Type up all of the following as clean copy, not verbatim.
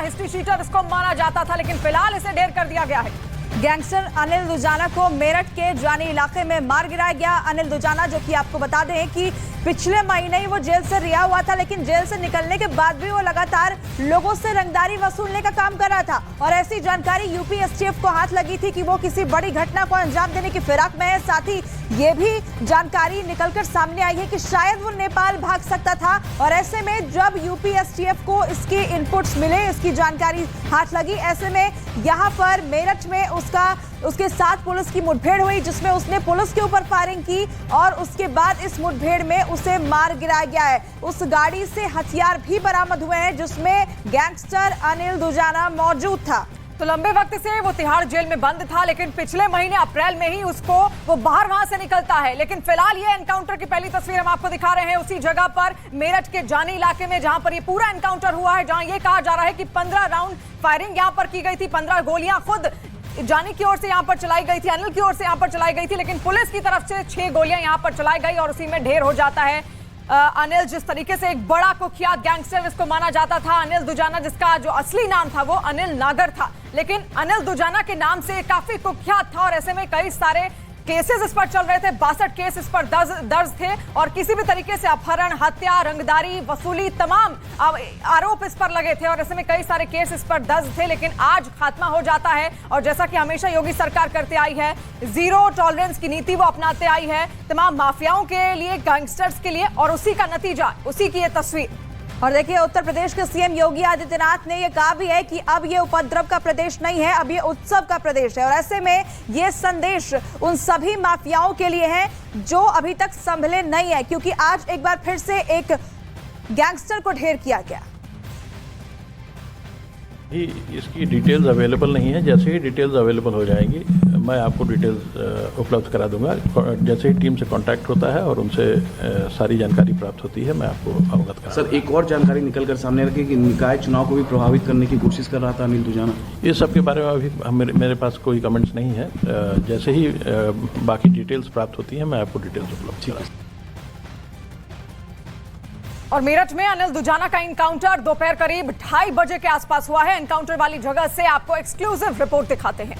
History sheeter इसको माना जाता था, लेकिन फिलहाल इसे ढेर कर दिया गया है। गैंगस्टर अनिल दुजाना को मेरठ के जानी इलाके में मार गिराया गया। अनिल दुजाना, जो कि आपको बता दें कि पिछले महीने ही वो जेल से रिहा हुआ था, लेकिन जेल से निकलने के बाद भी वो लगातार लोगों से रंगदारी वसूलने का काम कर रहा था और ऐसी जानकारी यूपी एसटीएफ को हाथ लगी थी कि वो किसी बड़ी घटना को अंजाम देने की फिराक में है। साथ ही ये भी जानकारी निकलकर सामने आई है कि शायद वो नेपाल भाग सकता था और ऐसे में जब यूपी एसटीएफ को इसके इनपुट्स मिले, इसकी जानकारी हाथ लगी, ऐसे में यहाँ पर मेरठ में उसके साथ पुलिस की मुठभेड़ हुई, जिसमें उसने पुलिस के ऊपर फायरिंग की और उसके बाद इस मुठभेड़ में उसे मार गिराया गया है। उस गाड़ी से हथियार भी बरामद हुए हैं जिसमें गैंगस्टर अनिल दुजाना मौजूद था। तो लंबे वक्त से वो तिहाड़ जेल में बंद था, लेकिन पिछले महीने अप्रैल में ही वो बाहर वहां से निकलता है। लेकिन फिलहाल ये एनकाउंटर की पहली तस्वीर हम आपको दिखा रहे हैं उसी जगह पर, मेरठ के जानी इलाके में, जहां पर ये पूरा एनकाउंटर हुआ है, जहां ये कहा जा रहा है कि 15 राउंड फायरिंग यहां पर की गई थी। 15 गोलियां खुद जानी की ओर से यहां पर चलाई गई थी, अनिल की ओर से यहां पर चलाई गई थी, लेकिन पुलिस की तरफ से 6 गोलियां यहां पर चलाई गई और उसी में ढेर हो जाता है अनिल। जिस तरीके से एक बड़ा कुख्यात गैंगस्टर इसको माना जाता था, अनिल दुजाना, जिसका जो असली नाम था वो अनिल नागर था, लेकिन अनिल दुजाना के नाम से काफी कुख्यात था और ऐसे में कई सारे केसेस इस पर चल रहे थे। 62 केस इस पर दर्ज थे और किसी भी तरीके से अपहरण, हत्या, रंगदारी, वसूली, तमाम आरोप इस पर लगे थे और ऐसे में कई सारे केस इस पर दर्ज थे। लेकिन आज खात्मा हो जाता है और जैसा कि हमेशा योगी सरकार करते आई है, जीरो टॉलरेंस की नीति वो अपनाते आई है तमाम माफियाओं के लिए, गैंगस्टर्स के लिए, और उसी का नतीजा, उसी की ये तस्वीर। और देखिए, उत्तर प्रदेश के सीएम योगी आदित्यनाथ ने यह कहा भी है कि अब ये उपद्रव का प्रदेश नहीं है, अब ये उत्सव का प्रदेश है और ऐसे में ये संदेश उन सभी माफियाओं के लिए है जो अभी तक संभले नहीं है, क्योंकि आज एक बार फिर से एक गैंगस्टर को ढेर किया गया। इसकी डिटेल्स अवेलेबल नहीं है, जैसे ही डिटेल्स अवेलेबल हो जाएंगी मैं आपको डिटेल्स उपलब्ध करा दूंगा। जैसे ही टीम से कांटेक्ट होता है और उनसे सारी जानकारी प्राप्त होती है मैं आपको अवगत करा। सर, एक और जानकारी निकल कर सामने रखी कि निकाय चुनाव को भी प्रभावित करने की कोशिश कर रहा था अनिल दुजाना। ये सब के बारे में अभी मेरे पास कोई कमेंट्स नहीं है। जैसे ही बाकी डिटेल्स प्राप्त होती हैं मैं आपको डिटेल्स उपलब्ध करा। और मेरठ में अनिल दुजाना का एनकाउंटर दोपहर करीब 2:30 बजे के आसपास हुआ है। एनकाउंटर वाली जगह से आपको एक्सक्लूसिव रिपोर्ट दिखाते हैं।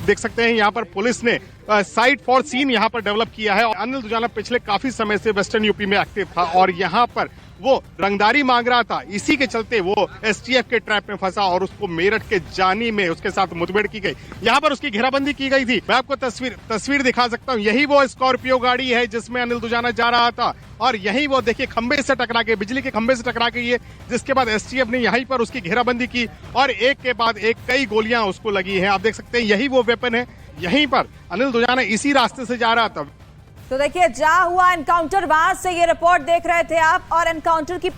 देख सकते हैं यहाँ पर पुलिस ने साइट फॉर सीन यहाँ पर डेवलप किया है। अनिल दुजाना पिछले काफी समय से वेस्टर्न यूपी में एक्टिव था और यहाँ पर वो रंगदारी मांग रहा था। इसी के चलते वो एसटीएफ के ट्रैप में फंसा और उसको मेरठ के जानी में उसके साथ मुठभेड़ की गई। यहाँ पर उसकी घेराबंदी की गई थी। मैं आपको तस्वीर दिखा सकता हूँ। यही वो स्कॉर्पियो गाड़ी है जिसमें अनिल दुजाना जा रहा था और यही वो देखिए खंबे से टकरा के, बिजली के खंबे से टकरा गई है, जिसके बाद एसटीएफ ने यहीं पर उसकी घेराबंदी की और एक के बाद एक कई गोलियां उसको लगी हैं। आप देख सकते हैं यही वो वेपन है। यहीं पर अनिल दुजाना इसी रास्ते से जा रहा था। तो देखिए, जहां हुआ एनकाउंटर वहां से ये रिपोर्ट देख रहे थे आप और एनकाउंटर की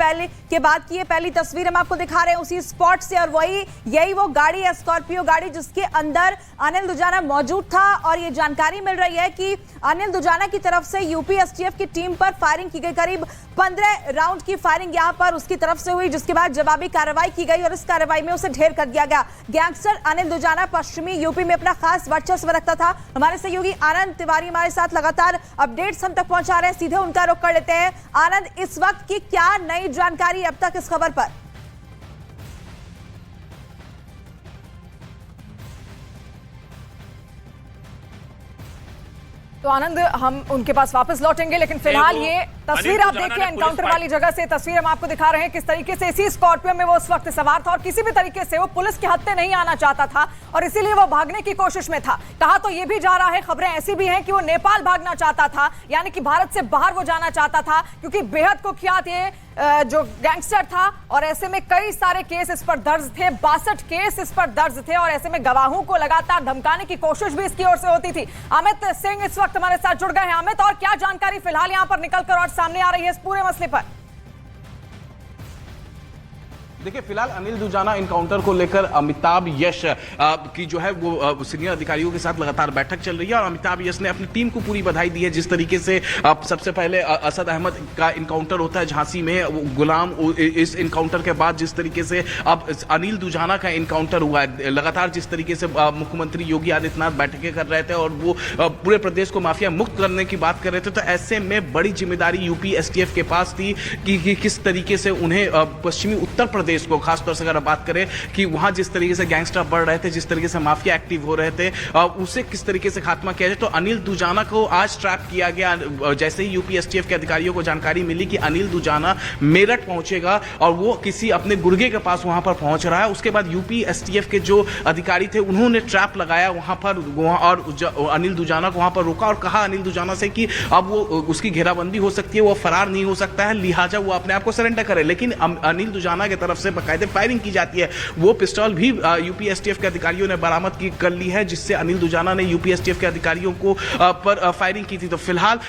बाद की ये पहली तस्वीर हम आपको दिखा रहे हैं उसी स्पॉट से। और यही वो गाड़ी है, स्कॉर्पियो गाड़ी, जिसके अंदर अनिल दुजाना मौजूद था और ये जानकारी मिल रही है कि अनिल दुजाना की तरफ से यूपी एसटीएफ की टीम पर फायरिंग की गई। करीब 15 राउंड की फायरिंग यहां पर उसकी तरफ से हुई, जिसके बाद जवाबी कार्रवाई की गई और इस कार्रवाई में उसे ढेर कर दिया गया। गैंगस्टर अनिल दुजाना पश्चिमी यूपी में अपना खास वर्चस्व रखता था। हमारे सहयोगी आनंद तिवारी हमारे साथ लगातार अपडेट्स हम तक पहुंचा रहे हैं, सीधे उनका रुख कर लेते हैं। आनंद, इस वक्त की क्या नई जानकारी अब तक इस खबर पर? तो आनंद, हम उनके पास वापस लौटेंगे, लेकिन फिलहाल ये तस्वीर आप देखिए एनकाउंटर वाली जगह से तस्वीर हम आपको दिखा रहे हैं किस तरीके से इसी स्कॉर्पियो में वो उस वक्त सवार था और किसी भी तरीके से वो पुलिस के हत्थे नहीं आना चाहता था और इसीलिए वो भागने की कोशिश में था। कहा तो ये भी जा रहा है, खबरें ऐसी भी हैं कि वो नेपाल भागना चाहता था, यानी कि भारत से बाहर वो जाना चाहता था, क्योंकि बेहद कुख्यात ये जो गैंगस्टर था और ऐसे में कई सारे केस इस पर दर्ज थे। 62 केस इस पर दर्ज थे और ऐसे में गवाहों को लगातार धमकाने की कोशिश भी इसकी ओर से होती थी। अमित सिंह इस वक्त हमारे साथ जुड़ गए हैं। अमित, और क्या जानकारी फिलहाल यहाँ पर निकलकर और सामने आ रही है इस पूरे मसले पर? देखिए, फिलहाल अनिल दुजाना इनकाउंटर को लेकर अमिताभ यश की जो है वो सीनियर अधिकारियों के साथ लगातार बैठक चल रही है और अमिताभ यश ने अपनी टीम को पूरी बधाई दी है। जिस तरीके से सबसे पहले असद अहमद का इनकाउंटर होता है झांसी में, गुलाम, इस इनकाउंटर के बाद जिस तरीके से अब अनिल दुजाना का इनकाउंटर हुआ है, लगातार जिस तरीके से मुख्यमंत्री योगी आदित्यनाथ बैठकें कर रहे थे और वो पूरे प्रदेश को माफिया मुक्त करने की बात कर रहे थे, तो ऐसे में बड़ी जिम्मेदारी यूपी एसटीएफ के पास थी कि किस तरीके से उन्हें पश्चिमी उत्तर प्रदेश इसको, खासतौर से अगर बात करें कि वहां जिस तरीके से गैंगस्टर बढ़ रहे थे, जिस तरीके से माफिया एक्टिव हो रहे थे, उसे किस तरीके से खात्मा किया जाए। तो अनिल दुजाना को आज ट्रैप किया गया। जैसे ही यूपी एसटीएफ के अधिकारियों को जानकारी मिली कि अनिल दुजाना मेरठ पहुंचेगा और वो किसी अपने गुर्गे के पास वहां पर पहुंच रहा है, उसके बाद यूपी एसटीएफ के जो अधिकारी थे उन्होंने ट्रैप लगाया वहां पर और अनिल दुजाना को वहां पर रोका और कहा अनिल दुजाना से कि अब वो उसकी घेराबंदी हो सकती है, वो फरार नहीं हो सकता है, लिहाजा वो अपने आप को सरेंडर करे। लेकिन अनिल दुजाना की तरफ से बाकायदे फायरिंग की जाती है। वो पिस्टल भी यूपी एसटीएफ के अधिकारियों ने बरामद कर ली है, जिससे अनिल दुजाना ने यूपी एसटीएफ के अधिकारियों को पर फायरिंग की थी। तो फिलहाल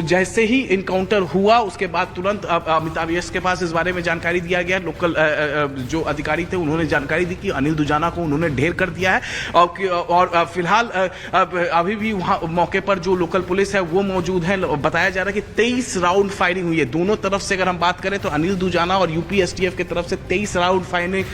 जैसे ही इनकाउंटर हुआ उसके बाद तुरंत अमिताभ यश के पास इस बारे में जानकारी दिया गया। लोकल जो अधिकारी थे उन्होंने जानकारी दी कि अनिल दुजाना को उन्होंने ढेर कर दिया है और फिलहाल अभी भी वहां मौके पर जो लोकल पुलिस है वो मौजूद है। बताया जा रहा है कि 23 राउंड फायरिंग हुई है दोनों तरफ से। अगर हम बात करें तो अनिल दुजाना और यूपी एसटीएफ की तरफ से 23 राउंड फायरिंग।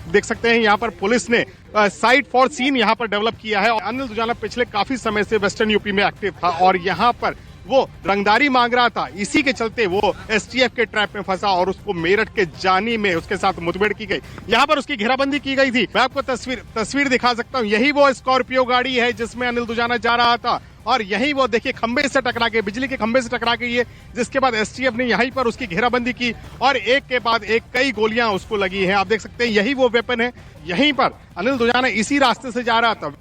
देख सकते हैं यहाँ पर पुलिस ने साइट फॉर सीन यहाँ पर डेवलप किया है। अनिल दुजाना पिछले काफी समय से वेस्टर्न यूपी में एक्टिव था और यहाँ पर वो रंगदारी मांग रहा था। इसी के चलते वो एसटीएफ के ट्रैप में फंसा और उसको मेरठ के जानी में उसके साथ मुठभेड़ की गई। यहाँ पर उसकी घेराबंदी की गई थी। मैं आपको तस्वीर दिखा सकता हूँ। यही वो स्कॉर्पियो गाड़ी है जिसमें अनिल दुजाना जा रहा था और यही वो देखिए खंबे से टकरा के, बिजली के खंबे से टकरा गई है, जिसके बाद एसटीएफ ने यहीं पर उसकी घेराबंदी की और एक के बाद एक कई गोलियां उसको लगी हैं। आप देख सकते हैं यही वो वेपन है। यहीं पर अनिल दुजाना इसी रास्ते से जा रहा था।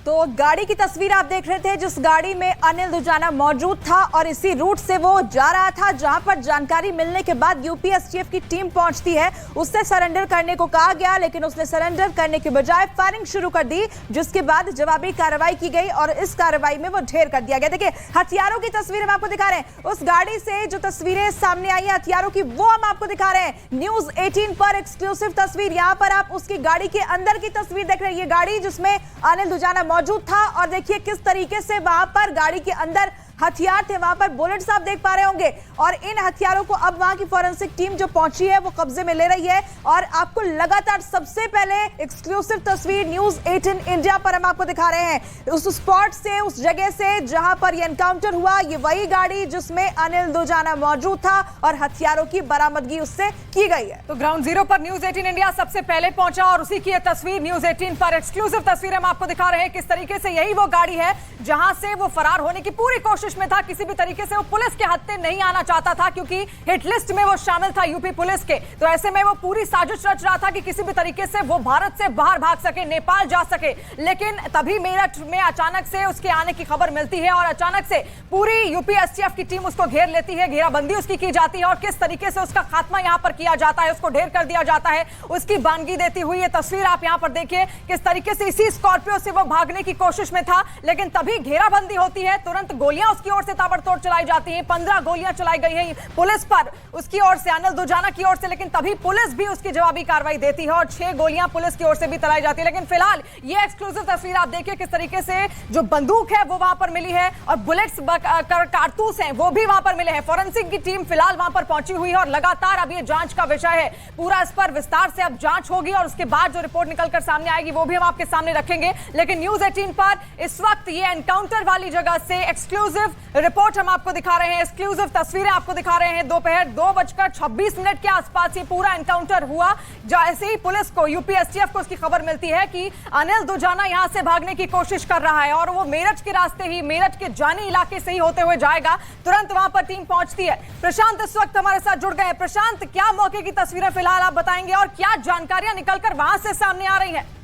तो गाड़ी की तस्वीर आप देख रहे थे जिस गाड़ी में अनिल दुजाना मौजूद था और इसी रूट से वो जा रहा था, जहां पर जानकारी मिलने के बाद यूपी एसटीएफ की टीम पहुंचती है। उससे सरेंडर करने को कहा गया लेकिन उसने सरेंडर करने के बजाय फायरिंग शुरू कर दी, जिसके बाद जवाबी कार्रवाई की गई और इस कार्रवाई में वो ढेर कर दिया गया। देखिए हथियारों की तस्वीरें हम आपको दिखा रहे हैं। उस गाड़ी से जो तस्वीरें सामने आई है हथियारों की वो हम आपको दिखा रहे हैं। न्यूज 18 पर एक्सक्लूसिव तस्वीर। यहाँ पर आप उसकी गाड़ी के अंदर की तस्वीर देख रहे हैं। ये गाड़ी जिसमें अनिल दुजाना मौजूद था और देखिए किस तरीके से वहां पर गाड़ी के अंदर हथियार थे, वहां पर बुलेट्स आप देख पा रहे होंगे और इन हथियारों को अब वहां की फॉरेंसिक टीम जो पहुंची है वो कब्जे में ले रही है। और आपको लगातार सबसे पहले एक्सक्लूसिव तस्वीर न्यूज 18 इंडिया पर हम आपको दिखा रहे हैं। उस स्पॉट से, उस जगह से जहां पर ये एनकाउंटर हुआ, ये वही गाड़ी जिसमें अनिल दुजाना मौजूद था और हथियारों की बरामदगी उससे की गई है। तो ग्राउंड जीरो पर न्यूज 18 इंडिया सबसे पहले पहुंचा और उसी की ये तस्वीर न्यूज 18 पर एक्सक्लूसिव तस्वीर हम आपको दिखा रहे हैं। किस तरीके से यही वो गाड़ी है जहां से वो फरार होने की पूरी कोशिश में था। किसी भी तरीके से वो पुलिस के हत्थे नहीं आना चाहता था क्योंकि हिट लिस्ट में वो शामिल था यूपी पुलिस के। तो ऐसे में वो पूरी साजिश रच रहा था कि किसी भी तरीके से वो भारत से बाहर भाग सके, नेपाल जा सके। लेकिन तभी मेरठ में अचानक से उसके आने की खबर मिलती है और अचानक से पूरी यूपी एसटीएफ की टीम उसको घेर लेती है, घेराबंदी उसकी की जाती है और किस तरीके से उसका खात्मा यहां पर किया जाता है, उसको ढेर कर दिया जाता है, उसकी बानगी देती हुई ये तस्वीर आप यहां पर देखिए। किस तरीके से इसी स्कॉर्पियो से वो भागने की कोशिश में था लेकिन तभी घेराबंदी होती है, तुरंत गोलियां उसकी ओर से ताबड़तोड़ चलाई जाती हैं। 15 गोलियां चलाई गई हैं पुलिस पर उसकी ओर से, अनिल दुजाना की ओर से, लेकिन तभी पुलिस भी उसकी जवाबी कार्रवाई देती है और 6 गोलियां पुलिस की ओर से भी चलाई जाती है। लेकिन फिलहाल ये एक्सक्लूसिव तस्वीर आप देखिए किस तरीके से जो बंदूक है वो वहां पर मिली है और बुलेट्स कारतूस हैं वो भी वहां पर मिले हैं। फोरेंसिक की टीम फिलहाल वहां पर पहुंची हुई है और लगातार अब ये जांच का विषय है। पूरा इस पर विस्तार से अब जांच होगी और उसके बाद जो रिपोर्ट निकलकर सामने आएगी वो भी हम आपके सामने रखेंगे। लेकिन न्यूज 18 पर इस वक्त ये एनकाउंटर वाली जगह से एक्सक्लूसिव रिपोर्ट हम आपको दिखा रहे हैं, एक्सक्लूसिव तस्वीरें आपको दिखा रहे हैं। दोपहर 2:26 के आसपास ये पूरा एनकाउंटर हुआ। जैसे ही पुलिस को, यूपी एसटीएफ को उसकी खबर मिलती है कि अनिल दुजाना यहां से भागने की कोशिश कर रहा है और वो मेरठ के रास्ते ही, मेरठ के जानी इलाके से ही होते हुए जाएगा, तुरंत वहां पर टीम पहुंचती है। प्रशांत इस वक्त हमारे साथ जुड़ गए। प्रशांत, क्या मौके की तस्वीरें फिलहाल आप बताएंगे और क्या जानकारियां निकलकर वहां से सामने आ रही हैं?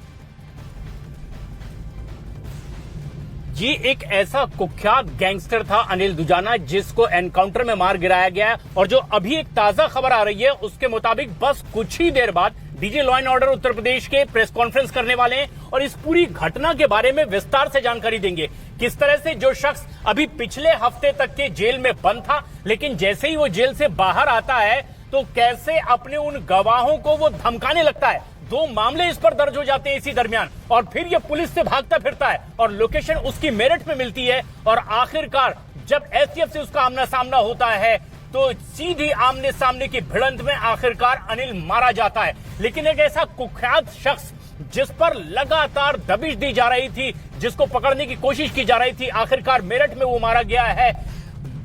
ये एक ऐसा कुख्यात गैंगस्टर था अनिल दुजाना जिसको एनकाउंटर में मार गिराया गया है और जो अभी एक ताजा खबर आ रही है उसके मुताबिक बस कुछ ही देर बाद DG law and order Uttar Pradesh के प्रेस कॉन्फ्रेंस करने वाले हैं और इस पूरी घटना के बारे में विस्तार से जानकारी देंगे। किस तरह से जो शख्स अभी पिछले हफ्ते तक के जेल में बंद था लेकिन जैसे ही वो जेल से बाहर आता है तो कैसे अपने उन गवाहों को वो धमकाने लगता है। 2 मामले इस पर दर्ज हो जाते हैं इसी दरमियान और फिर ये पुलिस से भागता फिरता है और लोकेशन उसकी मेरठ में मिलती है और आखिरकार जब एसटीएफ से उसका आमना सामना होता है तो सीधी आमने सामने की भिड़ंत में आखिरकार अनिल मारा जाता है। लेकिन एक ऐसा कुख्यात शख्स जिस पर लगातार दबिश दी जा रही थी, जिसको पकड़ने की कोशिश की जा रही थी, आखिरकार मेरठ में वो मारा गया है।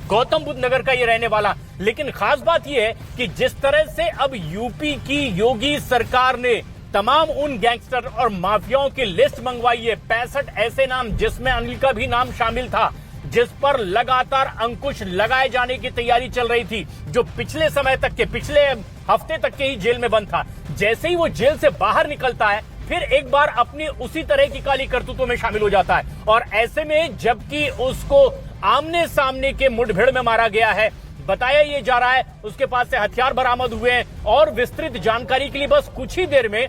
गौतम बुद्ध नगर का ये रहने वाला। लेकिन खास बात ये है कि जिस तरह से अब यूपी की योगी सरकार ने तमाम उन गैंगस्टर और माफियाओं की लिस्ट मंगवाई है, 65 ऐसे नाम जिसमें अनिल का भी नाम शामिल था, जिस पर लगातार अंकुश लगाए जाने की तैयारी चल रही थी, जो पिछले हफ्ते तक के ही जेल में बंद था। जैसे ही वो जेल से बाहर निकलता है, फिर एक बार अपनी उसी तरह की काली करतूतों में शामिल हो जाता है। और ऐसे में जबकि उसको आमने सामने के मुठभेड़ में मारा गया है, बताया ये जा रहा है उसके पास से हथियार बरामद हुए हैं। और विस्तृत जानकारी के लिए बस कुछ ही देर में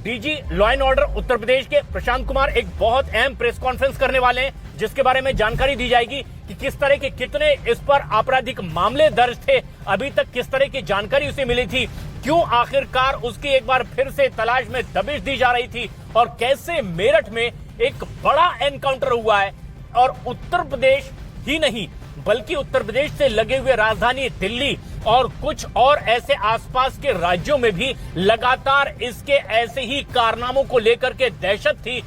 DG law and order Uttar Pradesh के प्रशांत कुमार एक बहुत अहम प्रेस कॉन्फ्रेंस करने वाले हैं, जिसके बारे में जानकारी दी जाएगी कि किस तरह के कितने इस पर आपराधिक मामले दर्ज थे, अभी तक किस तरह की जानकारी उसे मिली थी, क्यों आखिरकार उसकी एक बार फिर से तलाश में दबिश दी जा रही थी, और कैसे मेरठ में एक बड़ा एनकाउंटर हुआ है। और उत्तर प्रदेश ही नहीं बल्कि उत्तर प्रदेश से लगे हुए राजधानी दिल्ली और कुछ और ऐसे आसपास के राज्यों में भी लगातार इसके ऐसे ही कारनामों को लेकर के दहशत थी।